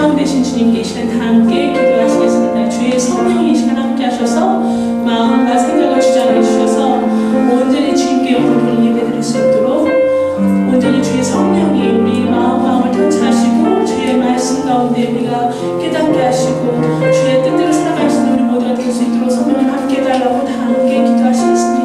소망 되신 주님께 이 시간 다 함께 기도하시겠습니다. 주의 성령이 이 시간 함께 하셔서 마음과 생각을 주장해 주셔서 온전히 주님께 영광을 예배드릴 수 있도록 온전히 주의 성령이 우리 마음을 통치하시고 주의 말씀 가운데 우리가 깨닫게 하시고 주의 뜻대로 살아갈 수 있는 우리 모두가 될 수 있도록 성령을 함께 해달라고 다 함께 기도하시겠습니다.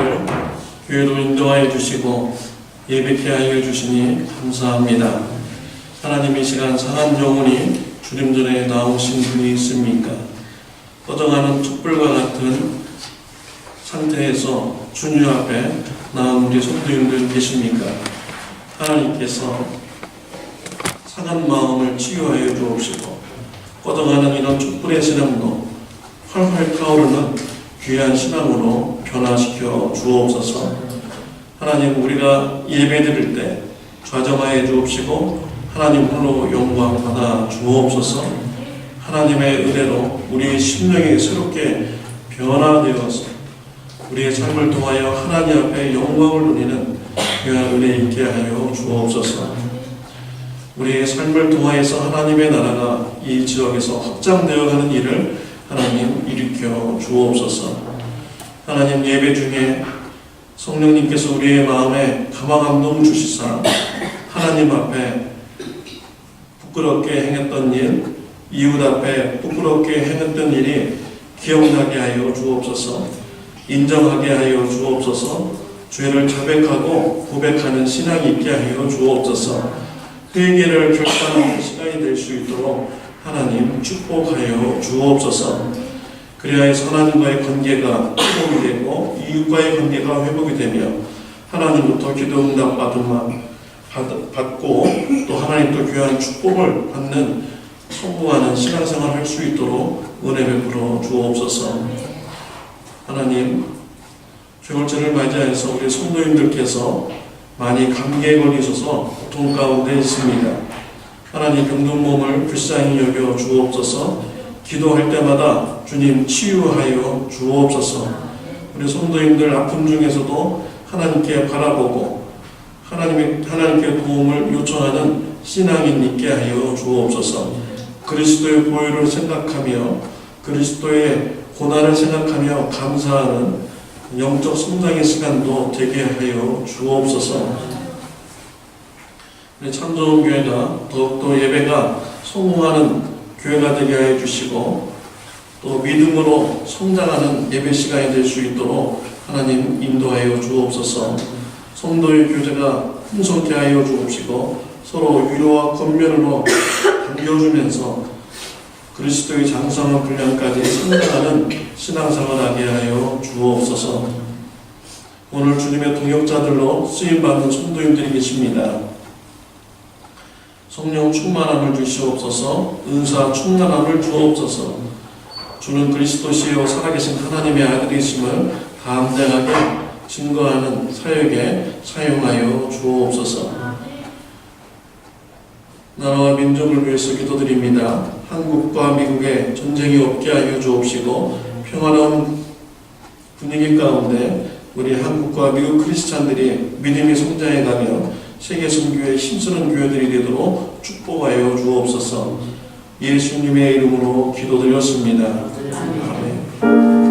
성도님들 교회로 인도하여 주시고 예배케 하여 주시니 감사합니다. 하나님, 이 시간 상한 영혼이 주님 전에 나오신 분이 있습니까? 꺼져가는 촛불과 같은 상태에서 주님 앞에 나온 우리 성도님들 계십니까? 하나님께서 상한 마음을 치유하여 주옵시고 꺼져가는 이런 촛불의 신앙도 활활 타오르는 귀한 신앙으로 변화시켜 주옵소서. 하나님, 우리가 예배드릴 때 좌정하여 주옵시고 하나님 홀로 영광 받아 주옵소서. 하나님의 은혜로 우리의 심령이 새롭게 변화되어서 우리의 삶을 통하여 하나님 앞에 영광을 누리는 귀한 은혜 있게 하여 주옵소서. 우리의 삶을 통하여서 하나님의 나라가 이 지역에서 확장되어가는 일을 하나님 일으켜 주옵소서. 하나님, 예배 중에 성령님께서 우리의 마음에 감화감동 주시사 하나님 앞에 부끄럽게 행했던 일, 이웃 앞에 부끄럽게 행했던 일이 기억나게 하여 주옵소서. 인정하게 하여 주옵소서. 죄를 자백하고 고백하는 신앙이 있게 하여 주옵소서. 회개를 결단하는 시간이 될 수 있도록 하나님 축복하여 주옵소서. 그래야 하나님과의 관계가 회복이 되고 이웃과의 관계가 회복이 되며 하나님부터 기도 응답 받고 또 하나님도 귀한 축복을 받는 성공하는 신앙생활을 할 수 있도록 은혜 베풀어 주옵소서. 하나님, 죄월절을 맞이해서 우리 성도님들께서 많이 감기에 걸리셔서 고통 가운데 있습니다. 하나님, 병든 몸을 불쌍히 여겨 주옵소서. 기도할 때마다 주님 치유하여 주옵소서. 우리 성도님들 아픔 중에서도 하나님께 바라보고 하나님께 도움을 요청하는 신앙인 있게 하여 주옵소서. 그리스도의 보혈을 생각하며 그리스도의 고난을 생각하며 감사하는 영적 성장의 시간도 되게 하여 주옵소서. 참 좋은 교회가 더욱더 예배가 성공하는 교회가 되게 하여 주시고 또 믿음으로 성장하는 예배 시간이 될 수 있도록 하나님 인도하여 주옵소서. 성도의 교제가 풍성케 하여 주옵시고 서로 위로와 권면으로 반겨주면서 그리스도의 장성한 분량까지 성장하는 신앙생활하게 하여 주옵소서. 오늘 주님의 동역자들로 쓰임받는 성도님들이 계십니다. 성령 충만함을 주시옵소서. 은사 충만함을 주옵소서. 주는 그리스도시요 살아계신 하나님의 아들이심을 담대하게 증거하는 사역에 사용하여 주옵소서. 나라와 민족을 위해서 기도드립니다. 한국과 미국에 전쟁이 없게 하여 주옵시고 평화로운 분위기 가운데 우리 한국과 미국 크리스찬들이 믿음이 성장해가며 세계 선교에 힘쓰는 교회들이 되도록 축복하여 주옵소서. 예수님의 이름으로 기도드렸습니다. 아멘.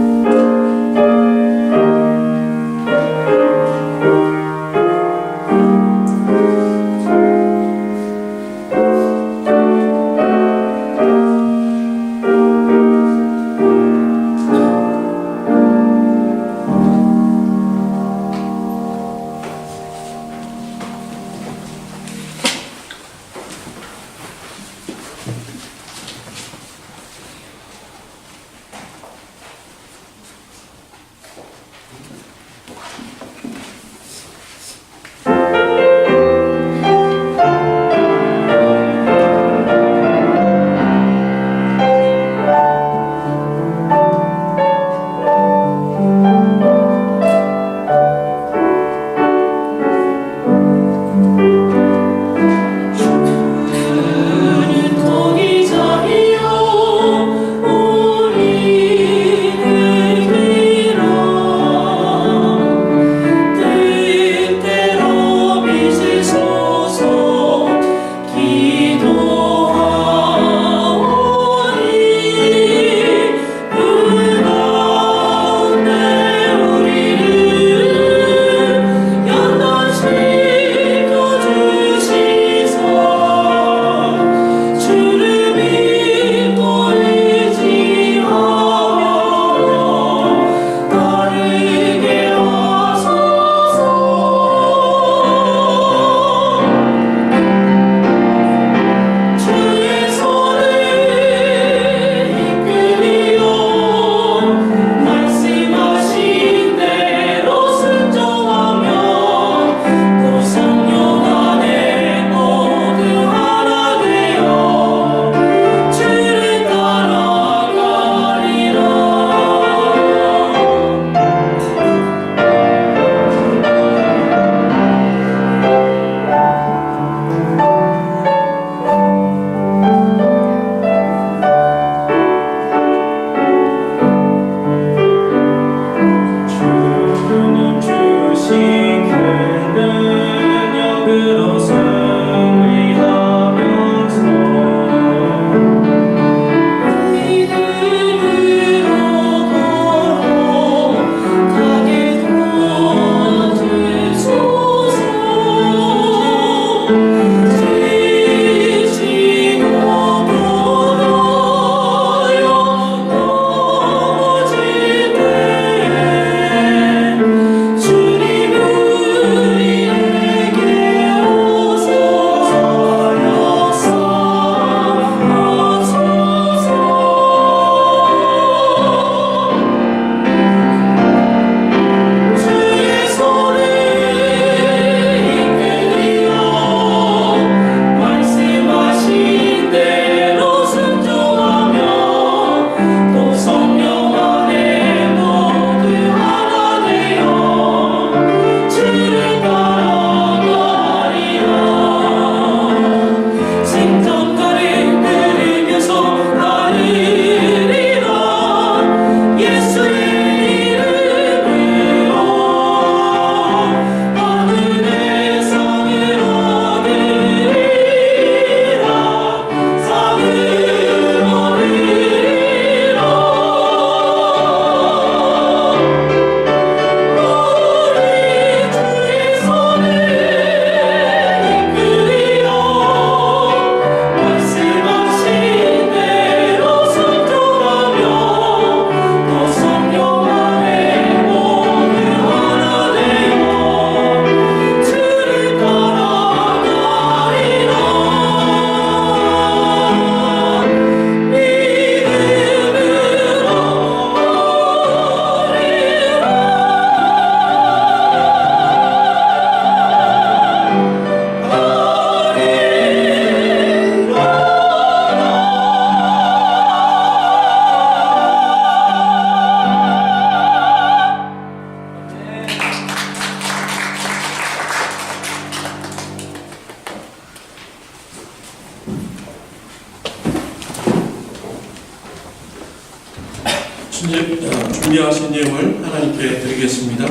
준비하신 예물 하나님께 드리겠습니다.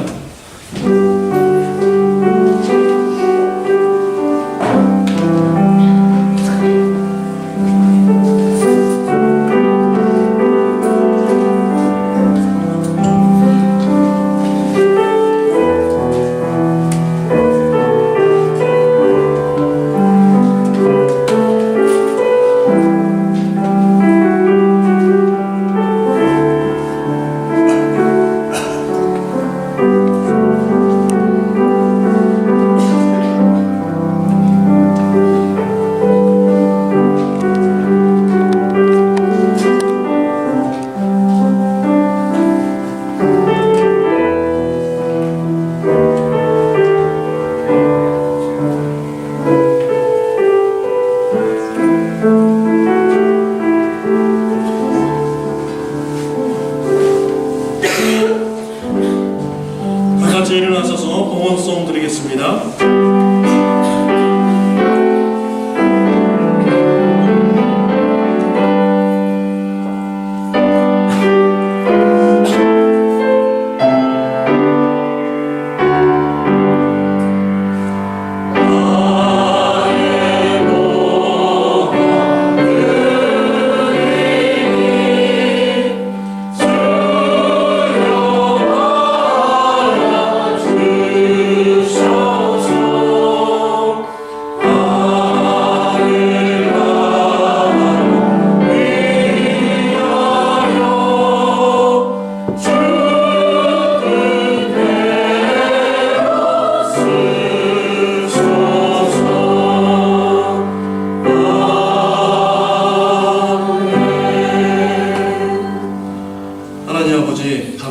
다 같이 일어나셔서 봉헌송 드리겠습니다.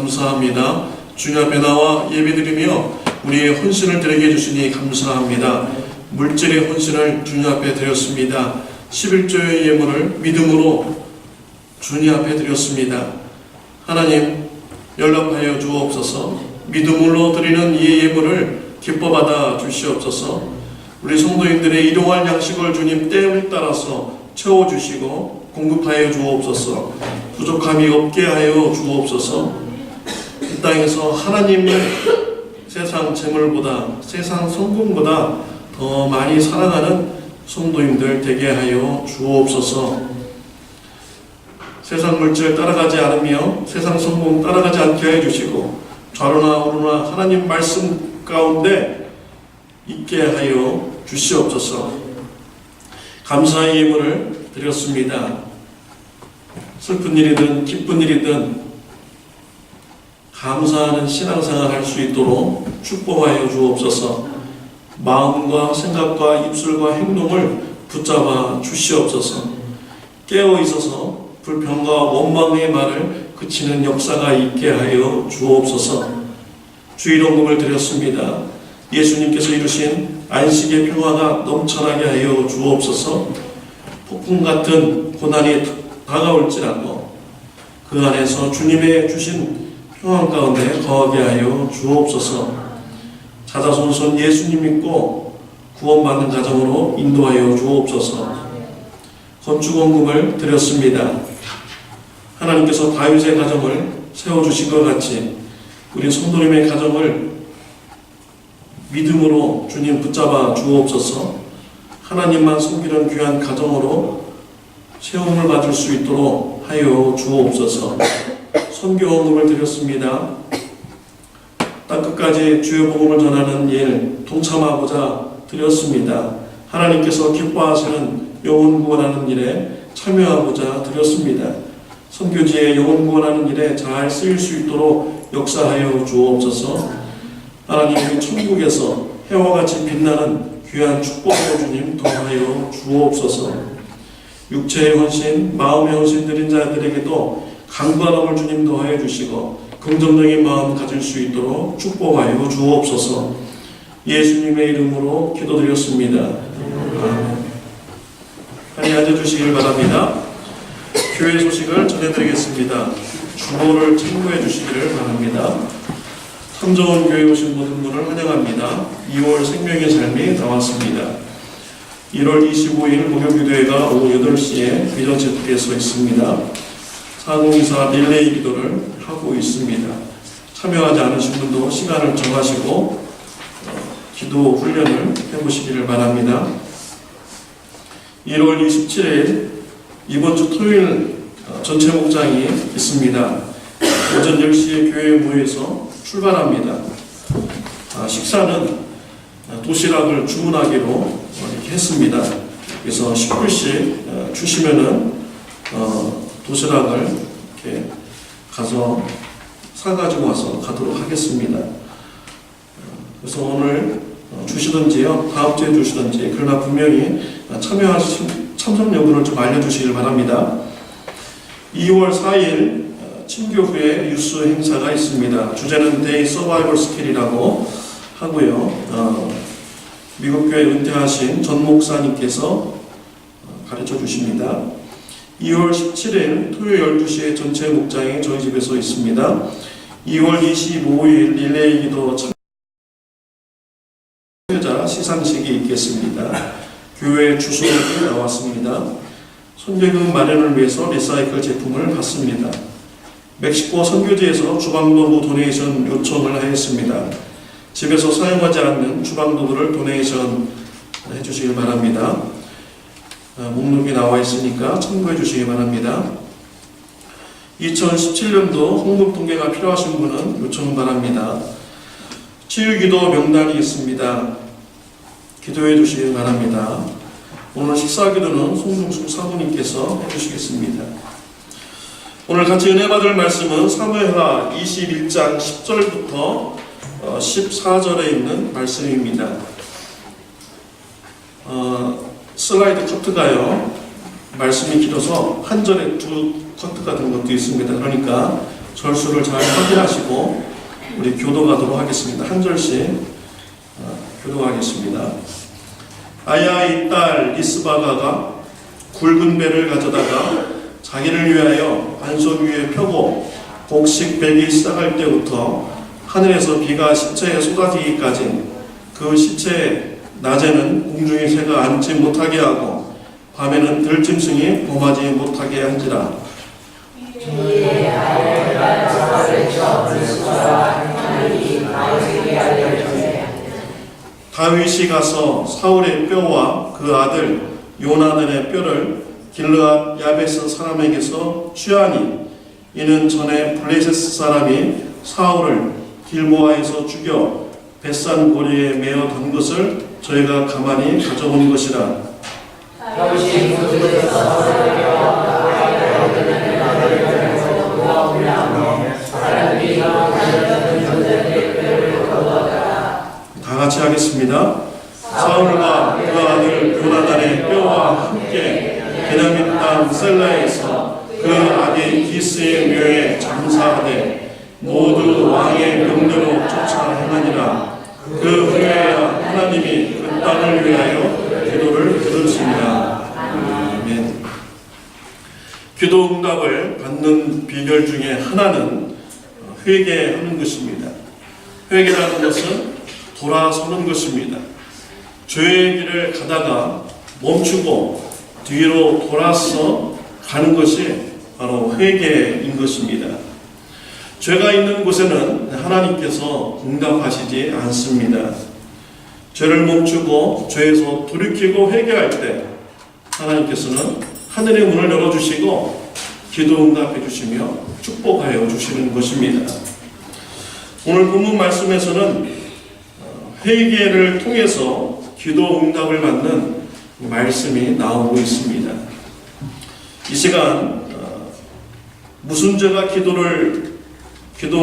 감사합니다. 주님 앞에 나와 예배드리며 우리의 헌신을 드리게 해주시니 감사합니다. 물질의 헌신을 주님 앞에 드렸습니다. 11조의 예물을 믿음으로 주님 앞에 드렸습니다. 하나님 연락하여 주옵소서. 믿음으로 드리는 이 예물을 기뻐 받아 주시옵소서. 우리 성도인들의 일용할 양식을 주님 때에 따라서 채워주시고 공급하여 주옵소서. 부족함이 없게 하여 주옵소서. 이 땅에서 하나님을 세상 재물보다 세상 성공보다 더 많이 사랑하는 성도인들 되게 하여 주옵소서. 세상 물질 따라가지 않으며 세상 성공 따라가지 않게 해주시고 좌로나 우로나 하나님 말씀 가운데 있게 하여 주시옵소서. 감사의 예물을 드렸습니다. 슬픈 일이든 기쁜 일이든 감사하는 신앙생활 할 수 있도록 축복하여 주옵소서. 마음과 생각과 입술과 행동을 붙잡아 주시옵소서. 깨어 있어서 불평과 원망의 말을 그치는 역사가 있게 하여 주옵소서. 주일원금을 드렸습니다. 예수님께서 이루신 안식의 평화가 넘쳐나게 하여 주옵소서. 폭풍 같은 고난이 다가올지라도 그 안에서 주님의 주신 평안 가운데 거하게 하여 주옵소서. 자자손손 예수님 믿고 구원받는 가정으로 인도하여 주옵소서. 건축원금을 드렸습니다. 하나님께서 다윗의 가정을 세워주신 것 같이 우리 성도님의 가정을 믿음으로 주님 붙잡아 주옵소서. 하나님만 섬기는 귀한 가정으로 세움을 받을 수 있도록 하여 주옵소서. 선교원금을 드렸습니다. 땅끝까지 주의 복음을 전하는 일 동참하고자 드렸습니다. 하나님께서 기뻐하시는 영혼 구원하는 일에 참여하고자 드렸습니다. 선교지에 영혼 구원하는 일에 잘 쓰일 수 있도록 역사하여 주옵소서. 하나님이 천국에서 해와 같이 빛나는 귀한 축복의 주님 더하여 주옵소서. 육체의 헌신, 마음의 헌신 드린 자들에게도 강건함을 주님 더하여 주시고 긍정적인 마음 가질 수 있도록 축복하여 주옵소서. 예수님의 이름으로 기도드렸습니다. 아멘. 자리에 앉아주시길 바랍니다. 교회 소식을 전해드리겠습니다. 주보를 참고해 주시기를 바랍니다. 삼정원 교회 오신 모든 분을 환영합니다. 2월 생명의 삶이 나왔습니다. 1월 25일 목요기도회가 오후 8시에 비전체트에 서 있습니다. 4024 릴레이 기도를 하고 있습니다. 참여하지 않으신 분도 시간을 정하시고 기도 훈련을 해보시기를 바랍니다. 1월 27일 이번 주 토요일 전체 목장이 있습니다. 오전 10시에 교회에 모여서 출발합니다. 식사는 도시락을 주문하기로 이렇게 했습니다. 그래서 10불씩 주시면은 도시락을 이렇게 가서 사가지고 와서 가도록 하겠습니다. 그래서 오늘 주시든지요, 다음 주에 주시든지, 그러나 분명히 참석 여부를 좀 알려주시길 바랍니다. 2월 4일 친교후에 유스 행사가 있습니다. 주제는 Day Survival Skill이라고 하고요. 미국 교회 은퇴하신 전 목사님께서 가르쳐 주십니다. 2월 17일 토요일 12시에 전체 목장이 저희 집에서 있습니다. 2월 25일 릴레이 기도 참여자 시상식이 있겠습니다. 교회 주소록이 나왔습니다. 선교금 마련을 위해서 리사이클 제품을 받습니다. 멕시코 선교지에서 주방도구 도네이션 요청을 하였습니다. 집에서 사용하지 않는 주방도구를 도네이션 해주시길 바랍니다. 목록이 나와 있으니까 참고해 주시기 바랍니다. 2017년도 홍보 통계가 필요하신 분은 요청 바랍니다. 치유기도 명단이 있습니다. 기도해 주시기 바랍니다. 오늘 식사기도는 송중숙 사모님께서 해주시겠습니다. 오늘 같이 은혜 받을 말씀은 사무엘하 21장 10절부터 14절에 있는 말씀입니다. 슬라이드 커트가요, 말씀이 길어서 한 절에 두 커트 같은 것도 있습니다. 그러니까 절수를 잘 확인하시고 우리 교도가도록 하겠습니다. 한 절씩 교도하겠습니다. 아야의 딸 리스바가가 굵은 배를 가져다가 자기를 위하여 반석 위에 펴고 곡식 베기 시작할 때부터 하늘에서 비가 시체에 쏟아지기까지 그 시체에 낮에는 공중의 새가 앉지 못하게 하고 밤에는 들짐승이 범하지 못하게 한지라. 다윗이 가서 사울의 뼈와 그 아들 요나단의 뼈를 길르앗 야베스 사람에게서 취하니 이는 전에 블레셋 사람이 사울을 길보아에서 죽여 벳산 고리에 메어 둔 것을 저희가 가만히 가져온 것이라. 다 같이 하겠습니다. 사울과 그 아들 요나단의 뼈와 함께 베냐민 땅 셀라에서 그 아들 기스의 묘에 장사하되 모두 왕의 명대로 쫓아 행하니라. 그 후에야 하나님이 그 땅을 위하여 기도를 들으시니라. 아멘. 기도 응답을 받는 비결 중에 하나는 회개하는 것입니다. 회개라는 것은 돌아서는 것입니다. 죄의 길을 가다가 멈추고 뒤로 돌아서 가는 것이 바로 회개인 것입니다. 죄가 있는 곳에는 하나님께서 응답하시지 않습니다. 죄를 멈추고 죄에서 돌이키고 회개할 때 하나님께서는 하늘의 문을 열어주시고 기도 응답해 주시며 축복하여 주시는 것입니다. 오늘 본문 말씀에서는 회개를 통해서 기도 응답을 받는 말씀이 나오고 있습니다. 이 시간 무슨 죄가 기도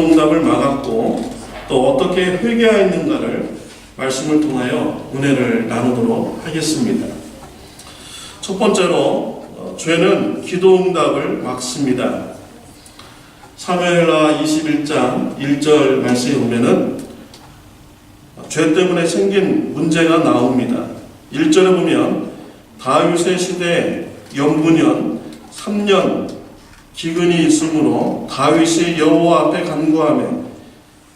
응답을 막았고 또 어떻게 회개하였는가를 말씀을 통하여 은혜를 나누도록 하겠습니다. 첫 번째로 죄는 기도 응답을 막습니다. 사무엘하 21장 1절 말씀에 보면은 죄 때문에 생긴 문제가 나옵니다. 1절에 보면 다윗의 시대에 연분연 3년 기근이 있으므로 다윗이 여호와 앞에 간구하며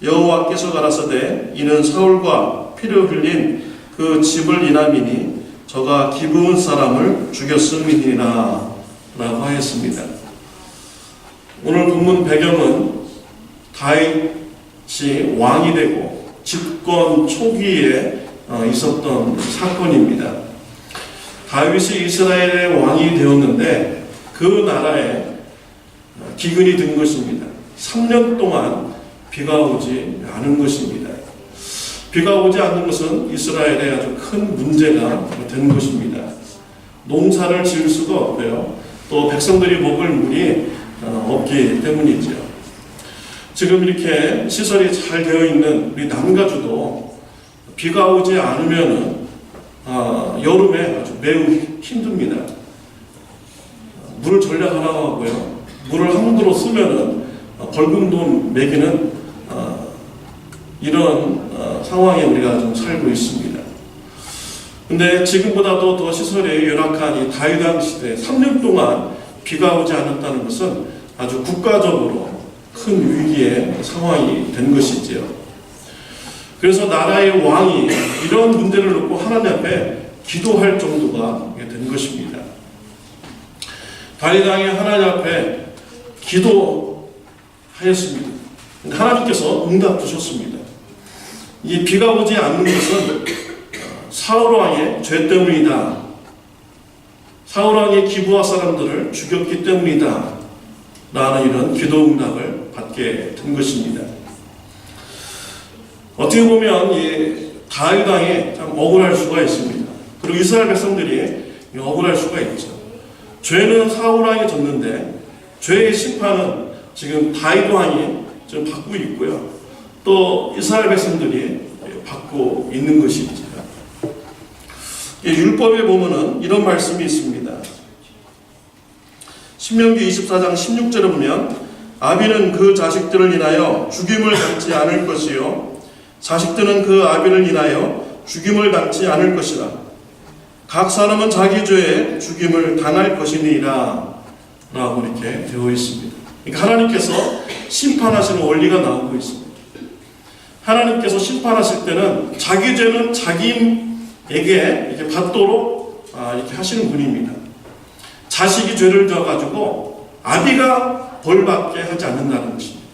여호와께서 가라사대 이는 사울과 피를 흘린 그 집을 인함이니 저가 기브온 사람을 죽였음이니라 라고 하였습니다. 오늘 본문 배경은 다윗이 왕이 되고 집권 초기에 있었던 사건입니다. 다윗이 이스라엘의 왕이 되었는데 그 나라에 기근이 든 것입니다. 3년 동안 비가 오지 않은 것입니다. 비가 오지 않는 것은 이스라엘에 아주 큰 문제가 된 것입니다. 농사를 지을 수가 없고요. 또 백성들이 먹을 물이 없기 때문이죠. 지금 이렇게 시설이 잘 되어 있는 우리 남가주도 비가 오지 않으면 여름에 아주 매우 힘듭니다. 물을 전략하라고 하고요. 물을 함부로 쓰면은 벌금돈 매기는 이런 상황에 우리가 좀 살고 있습니다. 근데 지금보다도 더 시설이 열악한 이 다윗 왕 시대 3년 동안 비가 오지 않았다는 것은 아주 국가적으로 큰 위기의 상황이 된 것이지요. 그래서 나라의 왕이 이런 문제를 놓고 하나님 앞에 기도할 정도가 된 것입니다. 다윗 왕이 하나님 앞에 기도하였습니다. 하나님께서 응답 주셨습니다. 이 비가 오지 않는 것은 사울 왕의 죄 때문이다. 사울 왕이 기브아 사람들을 죽였기 때문이다. 라는 이런 기도 응답을 받게 된 것입니다. 어떻게 보면 이 다윗 왕이 참 억울할 수가 있습니다. 그리고 이스라엘 백성들이 억울할 수가 있죠. 죄는 사울 왕이 졌는데 죄의 심판은 지금 다윗 왕이 지금 받고 있고요. 또 이스라엘 백성들이 받고 있는 것이죠. 율법에 보면은 이런 말씀이 있습니다. 신명기 24장 16절에 보면 아비는 그 자식들을 인하여 죽임을 당치 않을 것이요 자식들은 그 아비를 인하여 죽임을 당치 않을 것이라. 각 사람은 자기 죄에 죽임을 당할 것이니라 라고 이렇게 되어 있습니다. 그러니까 하나님께서 심판하시는 원리가 나오고 있습니다. 하나님께서 심판하실 때는 자기 죄는 자기에게 이렇게 받도록 이렇게 하시는 분입니다. 자식이 죄를 져가지고 아비가 벌받게 하지 않는다는 것입니다.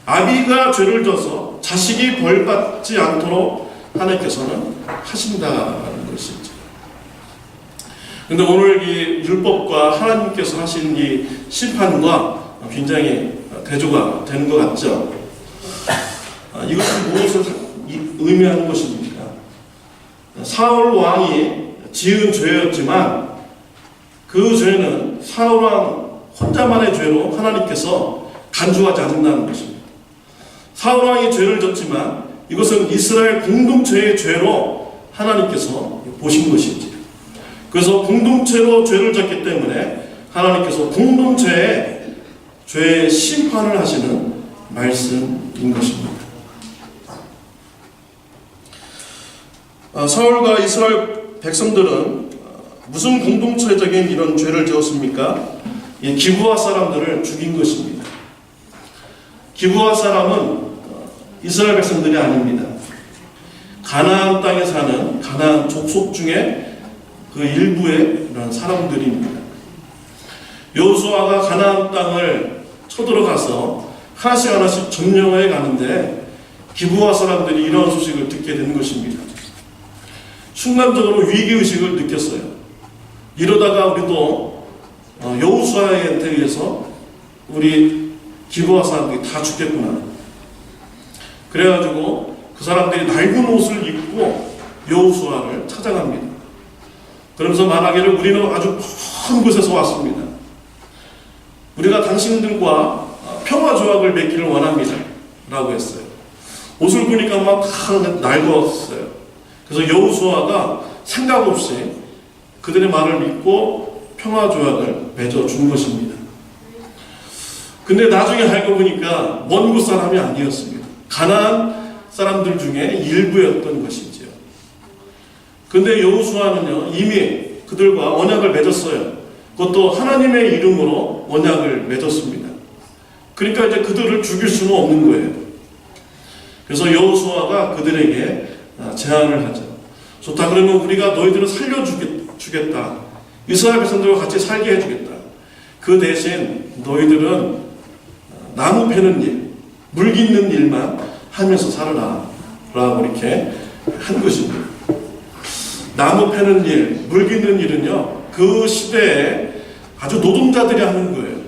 아비가 죄를 져서 자식이 벌받지 않도록 하나님께서는 하신다는 것이죠. 그런데 오늘 이 율법과 하나님께서 하신 이 심판과 굉장히 대조가 되는 것 같죠. 이것은 무엇을 의미하는 것입니까? 사울 왕이 지은 죄였지만 그 죄는 사울 왕 혼자만의 죄로 하나님께서 간주하지 않는다는 것입니다. 사울 왕이 죄를 졌지만 이것은 이스라엘 공동체의 죄로 하나님께서 보신 것이지. 그래서 공동체로 죄를 졌기 때문에 하나님께서 공동체의 죄의 심판을 하시는 말씀인 것입니다. 사울과 이스라엘 백성들은 무슨 공동체적인 이런 죄를 지었습니까? 기브아 사람들을 죽인 것입니다. 기브아 사람은 이스라엘 백성들이 아닙니다. 가나안 땅에 사는 가나안 족속 중에 그 일부의 이런 사람들입니다. 여호수아가 가나안 땅을 쳐들어가서 하나씩 하나씩 점령해 가는데 기브아 사람들이 이런 소식을 듣게 되는 것입니다. 순간적으로 위기의식을 느꼈어요. 이러다가 우리도 여호수아한테 의해서 우리 기브아 사람들이 다 죽겠구나. 그래가지고 그 사람들이 낡은 옷을 입고 여호수아를 찾아갑니다. 그러면서 말하기를 우리는 아주 먼 곳에서 왔습니다. 우리가 당신들과 평화조약을 맺기를 원합니다. 라고 했어요. 옷을 보니까 막 다 낡았어요. 그래서 여호수아가 생각 없이 그들의 말을 믿고 평화조약을 맺어준 것입니다. 근데 나중에 알고 보니까 먼 곳 사람이 아니었습니다. 가나안 사람들 중에 일부였던 것이지요. 근데 여호수아는요 이미 그들과 언약을 맺었어요. 그것도 하나님의 이름으로 언약을 맺었습니다. 그러니까 이제 그들을 죽일 수는 없는 거예요. 그래서 여호수아가 그들에게 제안을 하죠. 좋다, 그러면 우리가 너희들을 살려주겠다. 이스라엘 백성들과 같이 살게 해주겠다. 그 대신 너희들은 나무 패는 일, 물 깃는 일만 하면서 살아라 라고 이렇게 한 것입니다. 나무 패는 일, 물 깃는 일은요, 그 시대에 아주 노동자들이 하는 거예요.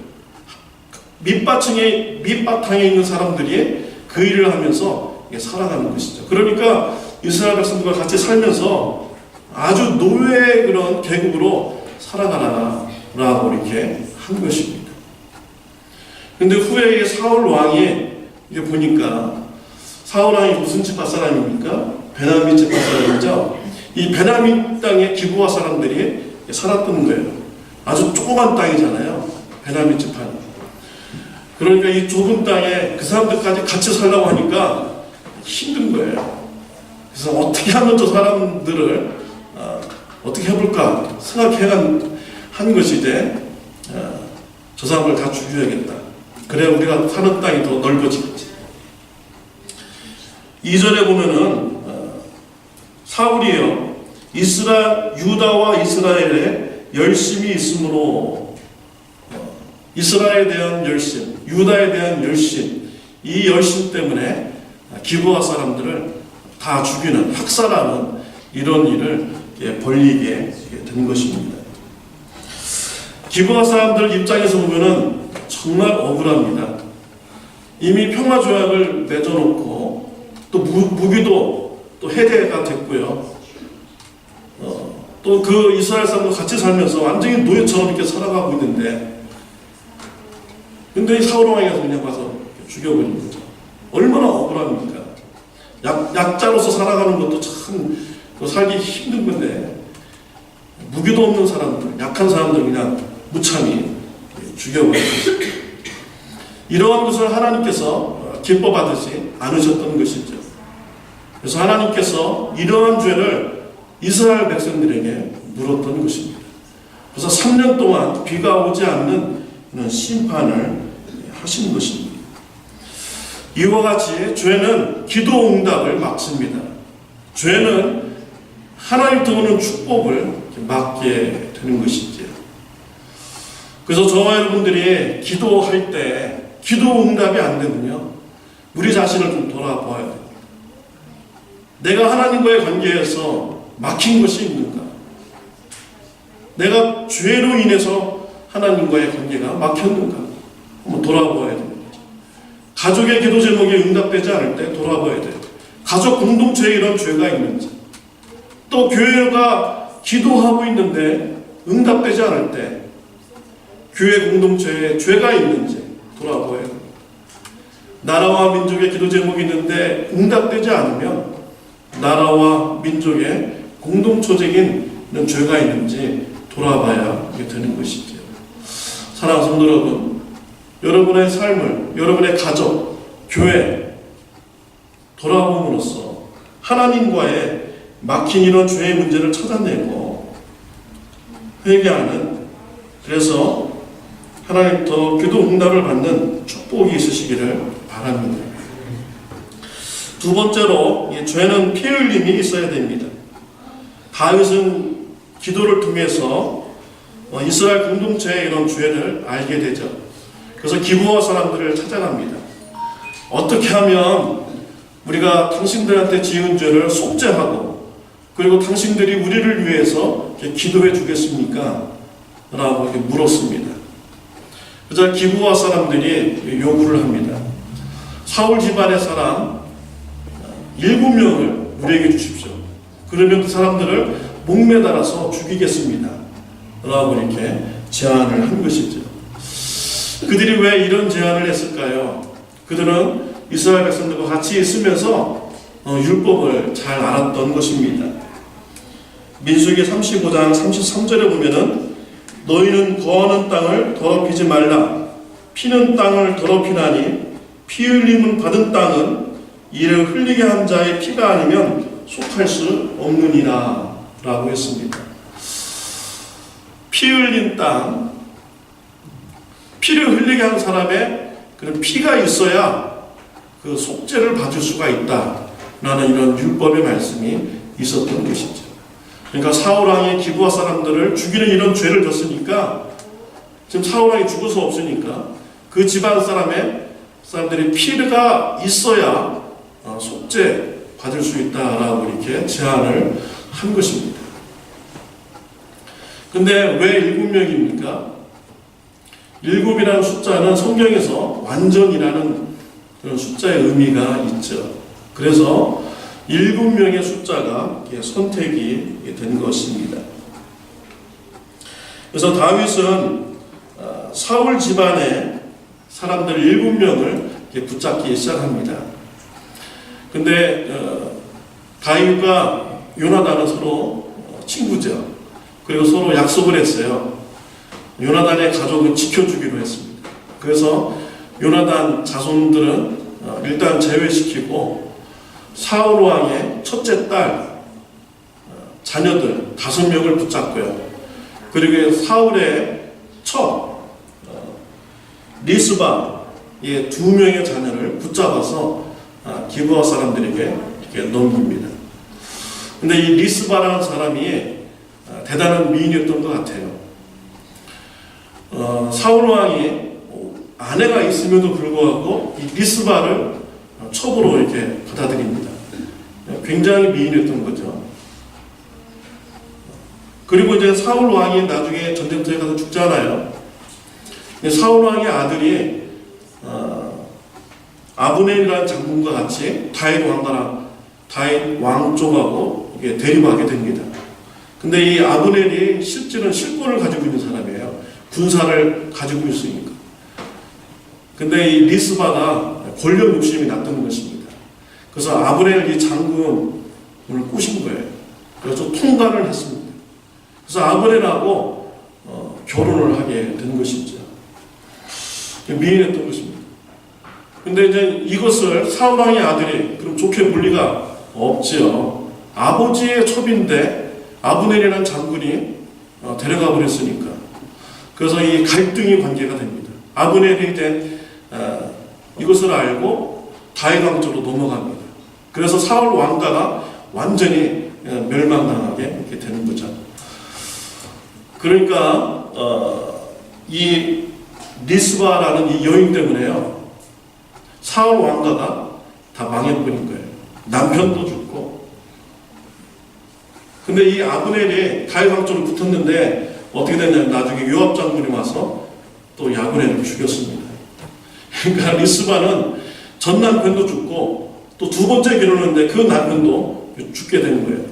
밑바탕에 있는 사람들이 그 일을 하면서 살아가는 것이죠. 그러니까 이스라엘 백성들과 같이 살면서 아주 노예의 그런 계급으로 살아가라라고 이렇게 한 것입니다. 근데 후에 사울 왕이 이게 보니까 사울 왕이 무슨 지파 사람입니까? 베냐민 지파 사람이죠. 이 베냐민 땅에 기브아 사람들이 살았던 거예요. 아주 조그만 땅이잖아요. 베냐민 지파는. 그러니까 이 좁은 땅에 그 사람들까지 같이 살라고 하니까 힘든 거예요. 그래서 어떻게 하면 저 사람들을 어떻게 해볼까 생각한 것이 이제 저 사람을 다 죽여야겠다. 그래야 우리가 사는 땅이 더 넓어지겠지. 2절에 보면은 사울이요 유다와 이스라엘에 열심이 있으므로 이스라엘에 대한 열심, 유다에 대한 열심, 이 열심 때문에 기브아 사람들을 다 죽이는, 학살하는 이런 일을 벌이게 된 것입니다. 기브아 사람들 입장에서 보면은 정말 억울합니다. 이미 평화조약을 맺어놓고 또 무기도 또 해제가 됐고요. 또 그 이스라엘 사람과 같이 살면서 완전히 노예처럼 이렇게 살아가고 있는데, 근데 이 사울 왕이 가서 그냥 가서 죽여버린 거죠. 얼마나 억울합니까? 약자로서 살아가는 것도 참 살기 힘든 건데, 무기도 없는 사람들, 약한 사람들 그냥 무참히 죽여버린 것이죠. 이러한 것을 하나님께서 기뻐받으지 않으셨던 것이죠. 그래서 하나님께서 이러한 죄를 이스라엘 백성들에게 물었던 것입니다. 그래서 3년 동안 비가 오지 않는 심판을 하신 것입니다. 이와 같이 죄는 기도 응답을 막습니다. 죄는 하나님부터 오는 축복을 막게 되는 것이죠. 그래서 저와 여러분들이 기도할 때 기도 응답이 안 되면요, 우리 자신을 좀 돌아봐야 됩니다. 내가 하나님과의 관계에서 막힌 것이 있는가? 내가 죄로 인해서 하나님과의 관계가 막혔는가? 한번 돌아봐야 됩니다. 가족의 기도 제목이 응답되지 않을 때 돌아봐야 돼요. 가족 공동체에 이런 죄가 있는지, 또 교회가 기도하고 있는데 응답되지 않을 때 교회 공동체에 죄가 있는지 돌아봐야 됩니다. 나라와 민족의 기도 제목이 있는데 응답되지 않으면 나라와 민족의 공동체적인 죄가 있는지 돌아봐야 되는 것이죠. 사랑하는 성도 여러분, 여러분의 삶을, 여러분의 가족, 교회 돌아봄으로써 하나님과의 막힌 이런 죄의 문제를 찾아내고 회개하는, 그래서 하나님부터 기도 응답을 받는 축복이 있으시기를 바랍니다. 두 번째로, 죄는 피 흘림이 있어야 됩니다. 다윗은 기도를 통해서 이스라엘 공동체의 이런 죄를 알게 되죠. 그래서 기브아 사람들을 찾아갑니다. 어떻게 하면 우리가 당신들한테 지은 죄를 속죄하고, 그리고 당신들이 우리를 위해서 기도해 주겠습니까? 라고 이렇게 물었습니다. 그래서 기브아 사람들이 요구를 합니다. 사울 집안의 사람 7명을 우리에게 주십시오. 그러면 그 사람들을 목매달아서 죽이겠습니다. 라고 이렇게 제안을 한 것이죠. 그들이 왜 이런 제안을 했을까요? 그들은 이스라엘 백성들과 같이 있으면서 율법을 잘 알았던 것입니다. 민수기 35장 33절에 보면은 너희는 거하는 땅을 더럽히지 말라. 피는 땅을 더럽히나니 피 흘림은 받은 땅은 이를 흘리게 한 자의 피가 아니면 속할 수 없느니라 라고 했습니다. 피 흘린 땅, 피를 흘리게 한 사람의 그런 피가 있어야 그 속죄를 받을 수가 있다라는 이런 율법의 말씀이 있었던 것이죠. 그러니까 사울왕이 기브아 사람들을 죽이는 이런 죄를 졌으니까, 지금 사울왕이 죽을 수 없으니까 그 집안 사람의 사람들이 피가 있어야 속죄 받을 수 있다라고 이렇게 제안을 한 것입니다. 근데 왜 7명입니까? 7이라는 숫자는 성경에서 완전이라는 그런 숫자의 의미가 있죠. 그래서 7명의 숫자가 선택이 된 것입니다. 그래서 다윗은 사울 집안의 사람들 7명을 붙잡기 시작합니다. 근데 다윗과 요나단은 서로 친구죠. 그리고 서로 약속을 했어요. 요나단의 가족은 지켜주기로 했습니다. 그래서 요나단 자손들은 일단 제외시키고 사울 왕의 첫째 딸 자녀들 5명을 붙잡고요. 그리고 사울의 첫 리스바의 2명의 자녀를 붙잡아서 기브아 사람들에게 이렇게 넘깁니다. 근데 이 리스바라는 사람이 대단한 미인이었던 것 같아요. 사울 왕이 아내가 있음에도 불구하고 이 리스바를 첩으로 이렇게 받아들입니다. 굉장히 미인이었던 거죠. 그리고 이제 사울 왕이 나중에 전쟁터에 가서 죽잖아요. 사울 왕의 아들이 아브넬이라는 장군과 같이 다윗 왕 쪽하고 이게 대립하게 됩니다. 근데 이 아브넬이 실제는 실권을 가지고 있는 사람이에요. 군사를 가지고 있으니까. 근데 이 리스바가 권력 욕심이 났던 것입니다. 그래서 아브넬 이 장군을 꼬신 거예요. 그래서 통관을 했습니다. 그래서 아브넬하고 결혼을 하게 된 것이죠. 미인했던 것입니다. 근데 이제 이것을 사울 왕의 아들이 그럼 좋게 볼 리가 없지요. 아버지의 첩인데 아브넬이라는 장군이 데려가 버렸으니까. 그래서 이 갈등이 관계가 됩니다. 아브넬이 이제 이것을 알고 다윗 왕조로 넘어갑니다. 그래서 사울 왕가가 완전히 멸망당하게 이렇게 되는 거죠. 그러니까 이 리스바라는 이 여인 때문에요. 사울 왕가가 다 망해버린 거예요. 남편도 죽고. 근데 이 아브넬이 다윗 왕조로 붙었는데 어떻게 됐냐면 나중에 요압 장군이 와서 또 아브넬을 죽였습니다. 그러니까 리스바는 전 남편도 죽고 또 2번째 결혼했는데 그 남편도 죽게 된 거예요.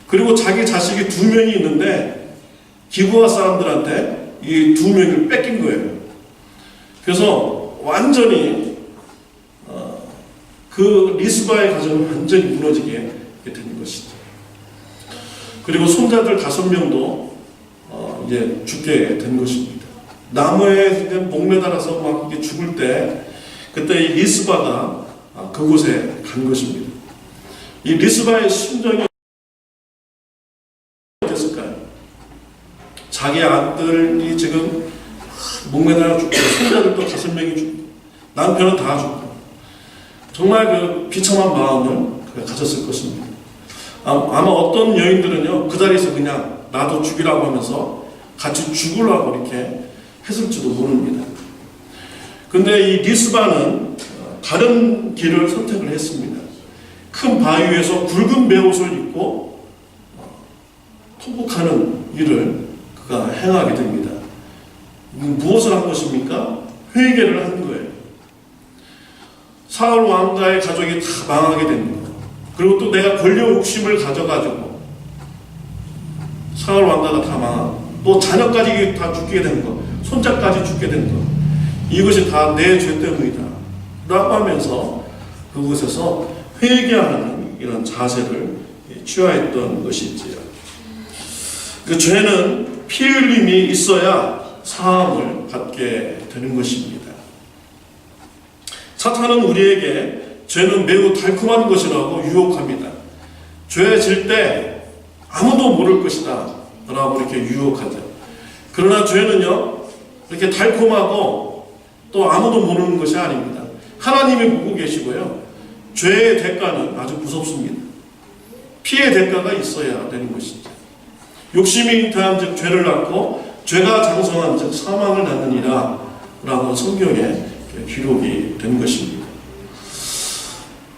그리고 자기 자식이 2명이 있는데 기브아 사람들한테 이 2명을 뺏긴 거예요. 그래서 완전히 그 리스바의 가정은 완전히 무너지게 되는 것이죠. 그리고 손자들 5명도 이제 죽게 된 것입니다. 나무에 목매달아서 막 죽을 때 그때 이 리스바가 그곳에 간 것입니다. 이 리스바의 심정이 어땠을까요? 자기 아들이 지금 목매달아 죽고 손자들도 5명이 죽고 남편은 다 죽고 정말 그 비참한 마음을 가졌을 것입니다. 아마 어떤 여인들은요 그 자리에서 그냥 나도 죽이라고 하면서 같이 죽으려고 이렇게 했을지도 모릅니다. 근데 이 리스바는 다른 길을 선택을 했습니다. 큰 바위 위에서 굵은 베옷을 입고 토북하는 일을 그가 행하게 됩니다. 무엇을 한 것입니까? 회개를 한 거예요. 사울 왕가의 가족이 다 망하게 됩니다. 그리고 또 내가 권력 욕심을 가져가지고 사울 왕가가 다 망하고 또 자녀까지 다 죽게 된 거, 손자까지 죽게 된 거, 이것이 다 내 죄 때문이다 라고 하면서 그곳에서 회개하는 이런 자세를 취하했던 것이지요. 그 죄는 피 흘림이 있어야 사함을 받게 되는 것입니다. 사탄은 우리에게 죄는 매우 달콤한 것이라고 유혹합니다. 죄 질 때 아무도 모를 것이다 라고 이렇게 유혹하죠. 그러나 죄는요 이렇게 달콤하고 또 아무도 모르는 것이 아닙니다. 하나님이 보고 계시고요. 죄의 대가는 아주 무섭습니다. 피의 대가가 있어야 되는 것이죠. 욕심이 잉태한 즉 죄를 낳고 죄가 장성한 즉 사망을 낳느니라 라고 성경에 기록이 된 것입니다.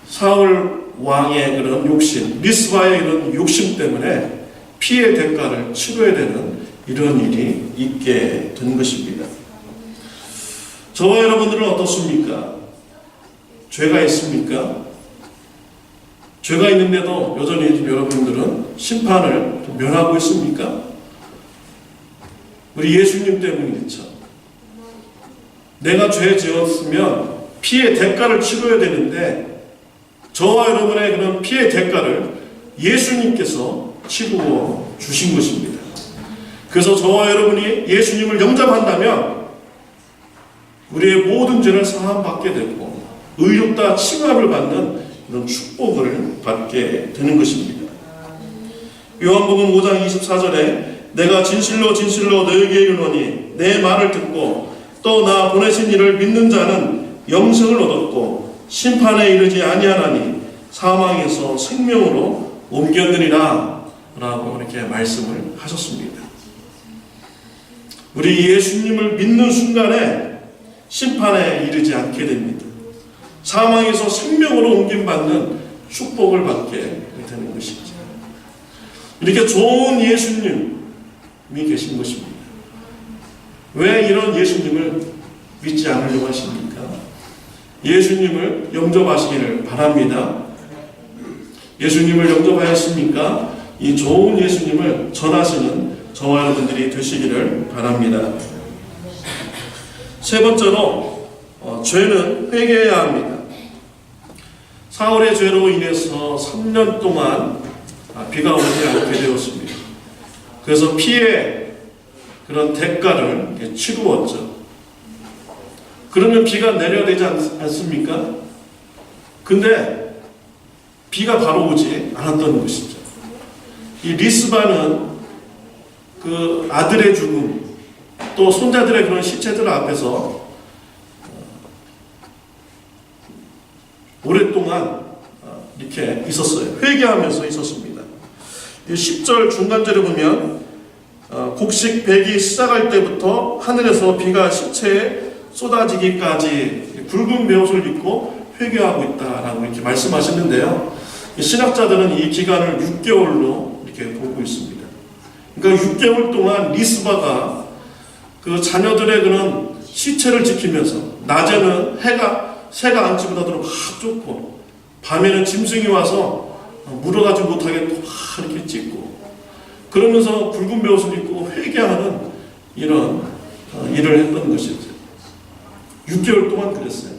사울 왕의 그런 욕심, 리스바의 이런 욕심 때문에 피해 대가를 치러야 되는 이런 일이 있게 된 것입니다. 저와 여러분들은 어떻습니까? 죄가 있습니까? 죄가 있는데도 여전히 여러분들은 심판을 면하고 있습니까? 우리 예수님 때문이겠죠. 내가 죄 지었으면 피해 대가를 치러야 되는데 저와 여러분의 그런 피해 대가를 예수님께서 치루어 주신 것입니다. 그래서 저와 여러분이 예수님을 영접한다면 우리의 모든 죄를 사함받게 되고 의롭다 칭함을 받는 이런 축복을 받게 되는 것입니다. 요한복음 5장 24절에 내가 진실로 진실로 너에게 이르노니 내 말을 듣고 또 나 보내신 이를 믿는 자는 영생을 얻었고 심판에 이르지 아니하나니 사망에서 생명으로 옮겼느니라 라고 이렇게 말씀을 하셨습니다. 우리 예수님을 믿는 순간에 심판에 이르지 않게 됩니다. 사망에서 생명으로 옮김받는 축복을 받게 되는 것이죠. 이렇게 좋은 예수님이 계신 것입니다. 왜 이런 예수님을 믿지 않으려고 하십니까? 예수님을 영접하시기를 바랍니다. 예수님을 영접하였습니까? 이 좋은 예수님을 전하시는 저와 여러분들이 되시기를 바랍니다. 세 번째로 죄는 회개해야 합니다. 사울의 죄로 인해서 3년 동안 비가 오지 않게 되었습니다. 그래서 피해 그런 대가를 치루었죠. 그러면 비가 내려야 되지 않습니까? 근데 비가 바로 오지 않았던 것이죠. 이 리스바는 그 아들의 죽음, 또 손자들의 그런 시체들 앞에서 오랫동안 이렇게 있었어요. 회개하면서 있었습니다. 10절 중간절에 보면 곡식 배기 시작할 때부터 하늘에서 비가 시체에 쏟아지기까지 굵은 베옷을 입고 회개하고 있다라고 이렇게 말씀하셨는데요. 신학자들은 이 기간을 6개월로 이렇게 보고 있습니다. 그러니까 6개월 동안 리스바가 그 자녀들의 그런 시체를 지키면서 낮에는 새가 앉지 못하도록 막 쫓고 밤에는 짐승이 와서 물어가지 못하게 또 막 이렇게 찢고 그러면서 굵은 베옷을 입고 회개하는 이런 일을 했던 것이죠. 6개월 동안 그랬어요.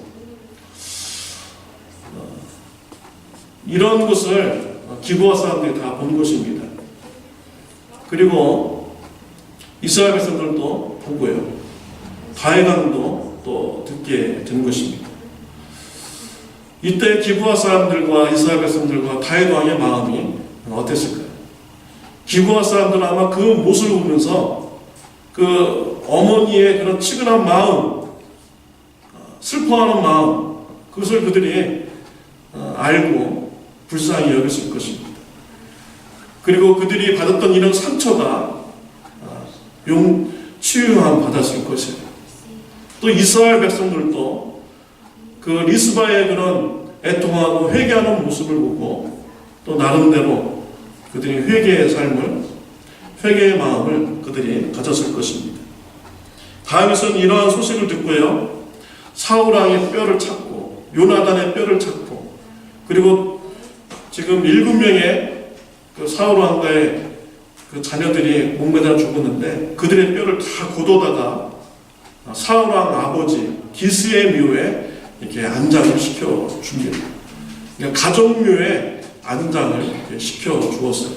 이런 것을 기브아 사람들이 다 본 것입니다. 그리고 이스라엘 백성들도 보고요. 다회강도 또 듣게 된 것입니다. 이때 기브아 사람들과 이스라엘 백성들과 다윗왕의 마음이 어땠을까요? 기브아 사람들은 아마 그 모습을 보면서 그 어머니의 그런 치근한 마음, 슬퍼하는 마음, 그것을 그들이 알고 불쌍히 여겼을 것입니다. 그리고 그들이 받았던 이런 상처가 치유함 받았을 것이에요. 또 이스라엘 백성들도 그 리스바의 그런 애통하고 회개하는 모습을 보고 또 나름대로 그들이 회개의 삶을, 회개의 마음을 그들이 가졌을 것입니다. 다윗은 이러한 소식을 듣고요, 사울왕의 뼈를 찾고 요나단의 뼈를 찾고 그리고 지금 7명의 그 사울왕과의 그 자녀들이 목매다 죽었는데 그들의 뼈를 다 걷어다가 사울왕 아버지 기스의 묘에 이렇게 안장을 시켜 줍니다. 그러니까 가족묘에 안장을 시켜 주었어요.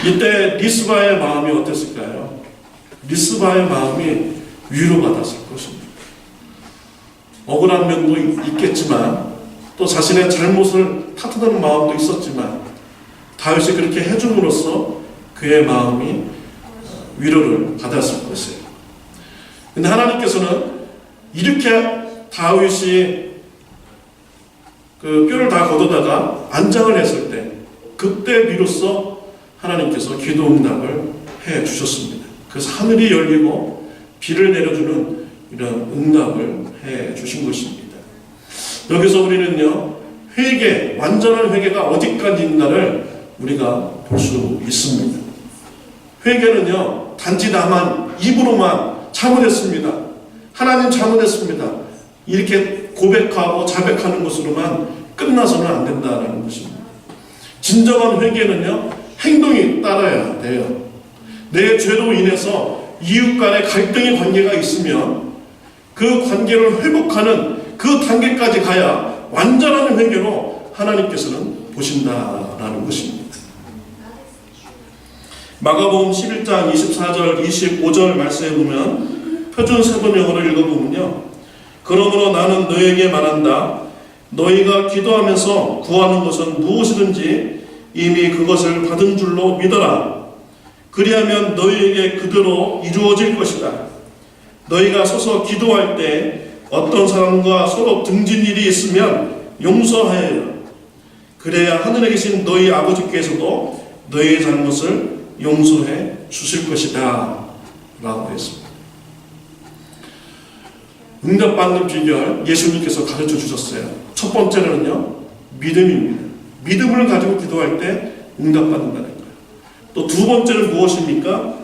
이때 리스바의 마음이 어땠을까요? 리스바의 마음이 위로받았을 것입니다. 억울한 면도 있겠지만 또 자신의 잘못을 탓하는 마음도 있었지만 다윗이 그렇게 해줌으로써 그의 마음이 위로를 받았을 것이에요. 근데 하나님께서는 이렇게 다윗이 그 뼈를 다 걷어다가 안장을 했을 때 그때 비로소 하나님께서 기도 응답을 해 주셨습니다. 그래서 하늘이 열리고 비를 내려주는 이런 응답을 해 주신 것입니다. 여기서 우리는요, 회개, 완전한 회개가 어디까지 있나를 우리가 볼 수 있습니다. 회개는요, 단지 나만 입으로만 잘못했습니다, 하나님 잘못했습니다, 이렇게 고백하고 자백하는 것으로만 끝나서는 안 된다는 것입니다. 진정한 회개는요, 행동이 따라야 돼요. 내 죄로 인해서 이웃 간의 갈등의 관계가 있으면 그 관계를 회복하는 그 단계까지 가야 완전한 회개로 하나님께서는 보신다라는 것입니다. 마가복음 11장 24절 25절 말씀에 보면 표준 세번역으로 읽어보면요, 그러므로 나는 너에게 말한다. 너희가 기도하면서 구하는 것은 무엇이든지 이미 그것을 받은 줄로 믿어라. 그리하면 너희에게 그대로 이루어질 것이다. 너희가 서서 기도할 때 어떤 사람과 서로 등진 일이 있으면 용서하여라. 그래야 하늘에 계신 너희 아버지께서도 너희의 잘못을 용서해 주실 것이다 라고 했습니다. 응답받는 비결 예수님께서 가르쳐 주셨어요. 첫 번째는요, 믿음입니다. 믿음을 가지고 기도할 때 응답받는다는 거예요. 또 두 번째는 무엇입니까?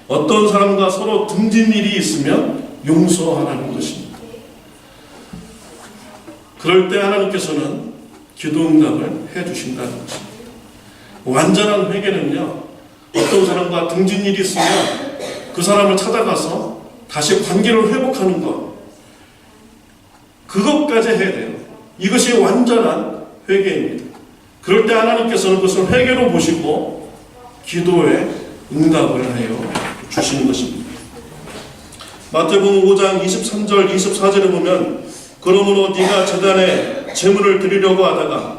어떤 사람과 서로 등진 일이 있으면 용서하라는 것입니다. 그럴 때 하나님께서는 기도 응답을 해주신다는 것입니다. 완전한 회개는요, 어떤 사람과 등진 일이 있으면 그 사람을 찾아가서 다시 관계를 회복하는 것, 그것까지 해야 돼요. 이것이 완전한 회개입니다. 그럴 때 하나님께서는 그것을 회개로 보시고 기도에 응답을 하여 주시는 것입니다. 마태복음 5장 23절 24절에 보면 그러므로 네가 제단에 제물을 드리려고 하다가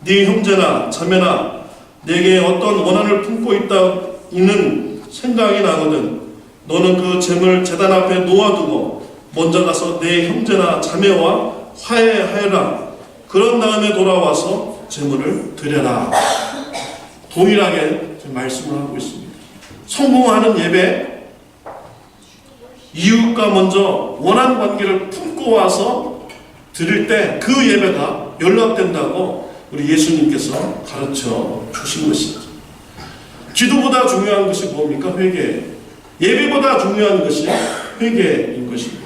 네 형제나 자매나 내게 어떤 원한을 품고 있다는 생각이 나거든 너는 그 제물 제단 앞에 놓아두고 먼저 가서 내 형제나 자매와 화해하여라. 그런 다음에 돌아와서 제물을 드려라. 동일하게 말씀을 하고 있습니다. 성공하는 예배, 이웃과 먼저 원한 관계를 품고 와서 드릴 때 그 예배가 연락된다고 우리 예수님께서 가르쳐 주신 것이죠. 기도보다 중요한 것이 뭡니까? 회개. 예배보다 중요한 것이 회개인 것입니다.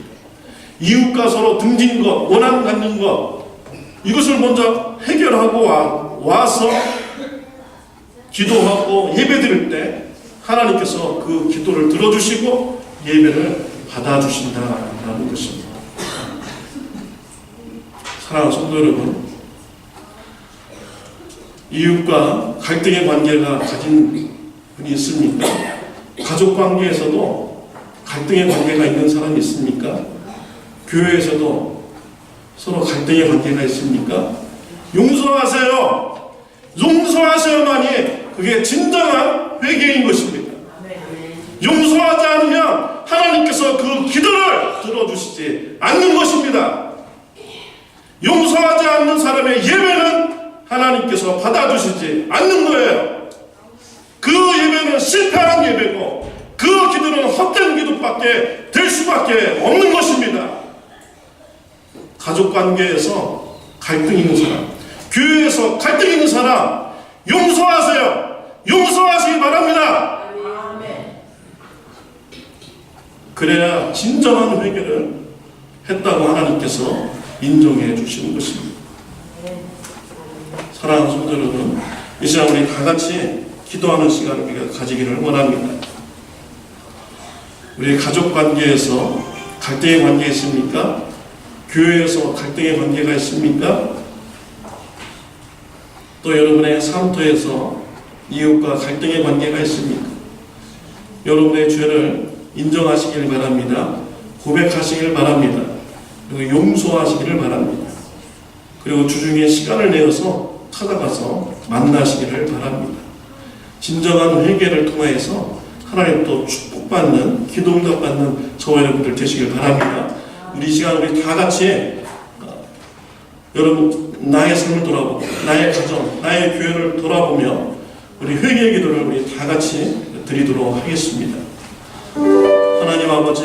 이웃과 서로 등진 것, 원한 갖는 것, 이것을 먼저 해결하고 와서 기도하고 예배 드릴 때 하나님께서 그 기도를 들어주시고 예배를 받아주신다는 것입니다. 사랑하는 성도 여러분, 이웃과 갈등의 관계가 가진 분이 있습니까? 가족 관계에서도 갈등의 관계가 있는 사람이 있습니까? 교회에서도 서로 갈등의 관계가 있습니까? 용서하세요. 용서하세요만이 그게 진정한 회개인 것입니다. 용서하지 않으면 하나님께서 그 기도를 들어주시지 않는 것입니다. 용서하지 않는 사람의 예배는 하나님께서 받아주시지 않는 거예요. 그 예배는 실패한 예배고 그 기도는 헛된 기도밖에 될 수밖에 없는 것입니다. 가족관계에서 갈등 있는 사람, 교회에서 갈등 있는 사람 용서하세요. 용서하시기 바랍니다. 그래야 진정한 회개를 했다고 하나님께서 인정해 주시는 것입니다. 사랑하는 성도 여러분, 이 시간 우리 다 같이 기도하는 시간을 우리가 가지기를 원합니다. 우리 가족 관계에서 갈등의 관계 있습니까? 교회에서 갈등의 관계가 있습니까? 또 여러분의 삶터에서 이웃과 갈등의 관계가 있습니까? 여러분의 죄를 인정하시길 바랍니다. 고백하시길 바랍니다. 그리고 용서하시기를 바랍니다. 그리고 주중에 시간을 내어서 찾아가서 만나시기를 바랍니다. 진정한 회개를 통해서 하나님 또 축복받는, 기도응답받는 저와 여러분들 되시길 바랍니다. 우리 시간 우리 다 같이 여러분 나의 삶을 돌아보고 나의 가정, 나의 교회를 돌아보며 우리 회개의 기도를 우리 다 같이 드리도록 하겠습니다. 하나님 아버지,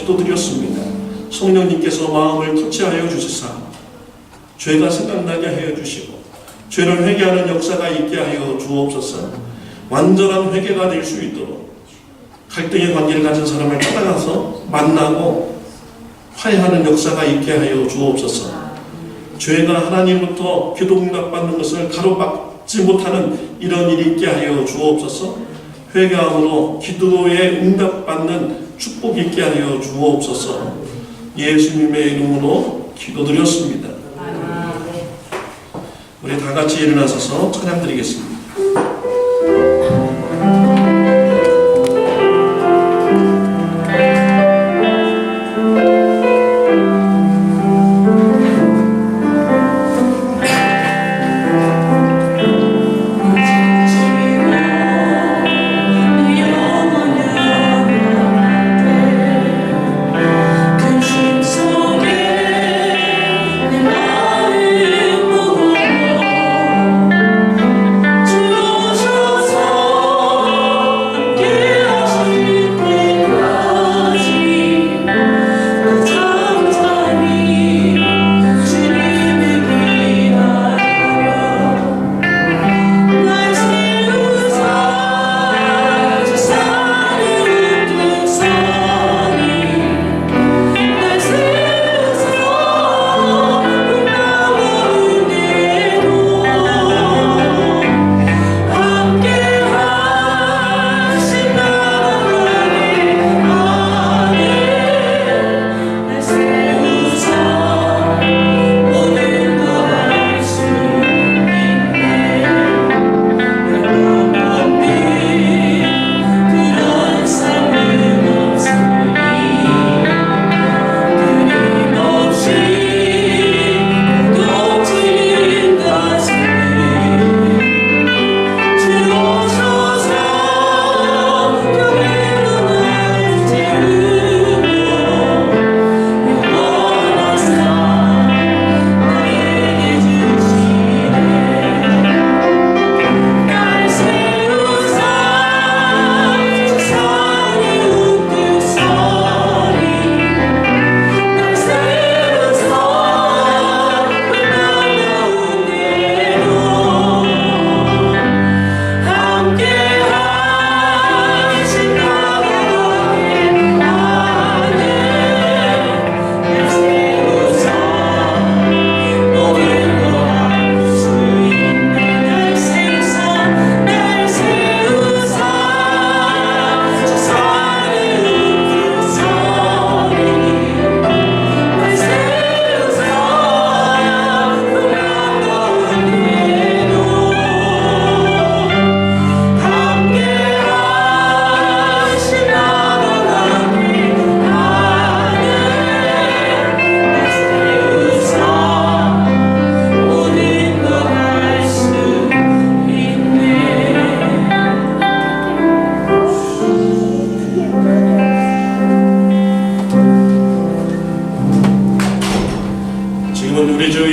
기도드렸습니다. 성령님께서 마음을 터치하여 주시사 죄가 생각나게 하여 주시고 죄를 회개하는 역사가 있게 하여 주옵소서. 완전한 회개가 될 수 있도록 갈등의 관계를 가진 사람을 찾아가서 만나고 화해하는 역사가 있게 하여 주옵소서. 죄가 하나님부터 기도응답받는 것을 가로막지 못하는 이런 일이 있게 하여 주옵소서. 회개함으로 기도에 응답받는 축복이 있게 하여 주옵소서. 예수님의 이름으로 기도드렸습니다. 우리 다 같이 일어나서서 찬양드리겠습니다.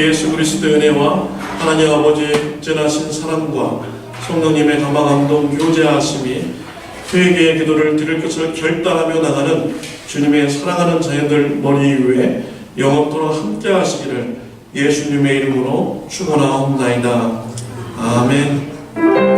예수 그리스도의 은혜와 하나님 아버지의 극진하신 사랑과 성령님의 감화감동 교제하심이 회개의 기도를 드릴 것을 결단하며 나가는 주님의 사랑하는 자녀들 머리 위에 영원토록 함께 하시기를 예수님의 이름으로 축원하옵나이다. 아멘.